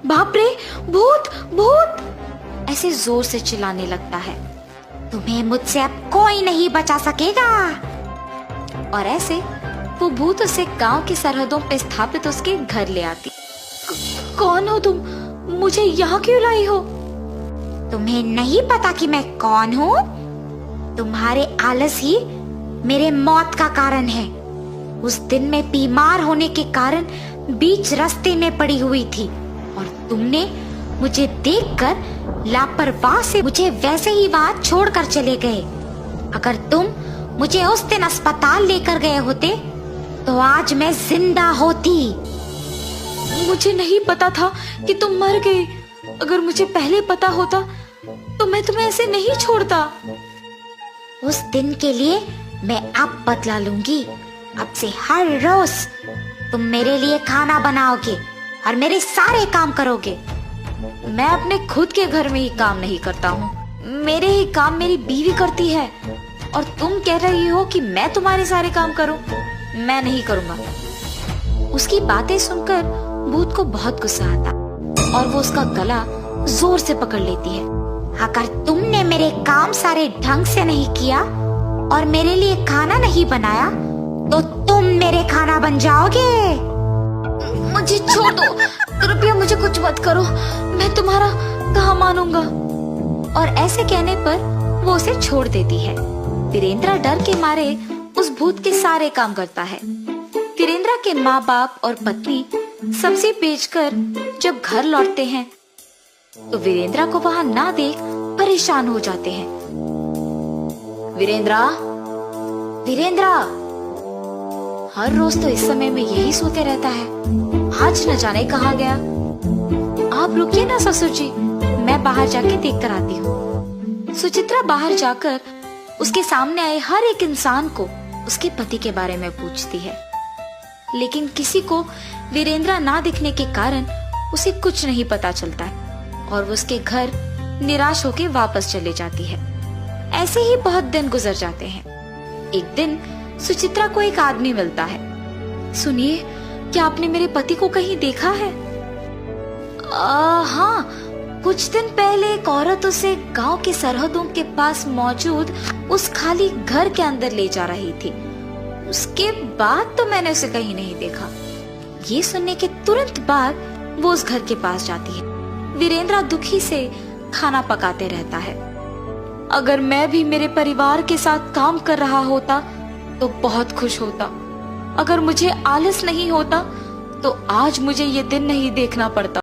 बाप रे, भूत भूत ऐसे जोर से चिल्लाने लगता है। तुम्हें मुझसे अब कोई नहीं बचा सकेगा। और ऐसे वो भूत उसे गांव की सरहदों पे स्थापित उसके घर ले आती। कौन हो तुम? मुझे यहाँ क्यों लाई हो? तुम्हें नहीं पता कि मैं कौन हूँ? तुम्हारे आलस ही मेरे मौत का कारण है। उस दिन मैं बीमार होने के कारण बीच रास्ते में पड़ी हुई थी और तुमने मुझे देखकर लापरवाह से मुझे वैसे ही वहां छोड़कर चले गए। अगर तुम मुझे उस दिन अस्पताल लेकर गए होते तो आज मैं जिंदा होती। मुझे नहीं पता था कि तुम मर गए। अगर मुझे पहले पता होता तो मैं तुम्हें ऐसे नहीं छोड़ता। उस दिन के लिए मैं अब बदला लूंगी। अब से हर रोज तुम मेरे लिए खाना बनाओगे और मेरे सारे काम करोगे। मैं अपने खुद के घर में ही काम नहीं करता हूँ, मेरे ही काम मेरी बीवी करती है। और तुम कह रही हो कि मैं तुम्हारे सारे काम करूं? मैं नहीं करूंगा। उसकी बातें सुनकर भूत को बहुत गुस्सा आता और वो उसका गला जोर से पकड़ लेती है। अगर तुमने मेरे काम सारे ढंग से नहीं किया और मेरे लिए खाना नहीं बनाया तो तुम मेरे खाना बन जाओगे। मुझे छोड़ दो, कृपया मुझे कुछ मत करो, मैं तुम्हारा कहाँ मानूंगा। और ऐसे कहने पर वो उसे छोड़ देती है। वीरेंद्रा डर के मारे उस भूत के सारे काम करता है। वीरेंद्रा के माँ बाप और पत्नी सब्जी बेचकर जब घर लौटते हैं तो वीरेंद्रा को वहां ना देख परेशान हो जाते हैं। वीरेंद्रा, वीरेंद्रा, हर रोज तो इस समय में यही सोते रहता है, आज न जाने कहाँ गया। आप रुकिए ना ससुर जी, मैं बाहर जाके देख कर आती हूँ। सुचित्रा बाहर जाकर उसके सामने आए हर एक इंसान को उसके पति के बारे में पूछती है, लेकिन किसी को वीरेंद्रा ना दिखने के कारण उसे कुछ नहीं पता चलता है और वो उसके घर निराश होकर वापस चले जाती है। ऐसे ही बहुत दिन गुजर जाते हैं। एक दिन सुचित्रा को एक आदमी मिलता है। सुनिए, क्या आपने मेरे पति को कहीं देखा है? हाँ, कुछ दिन पहले एक औरत उसे गांव की सरहदों के पास मौजूद उस खाली घर के अंदर ले जा रही थी। उसके बाद तो मैंने उसे कहीं नहीं देखा। ये सुनने के तुरंत बाद वो उस घर के पास जाती है। वीरेंद्रा दुखी से खाना पकाते रहता है। अगर मैं भी मेरे परिवार के साथ काम कर रहा होता तो बहुत खुश होता। अगर मुझे आलस नहीं होता तो आज मुझे ये दिन नहीं देखना पड़ता।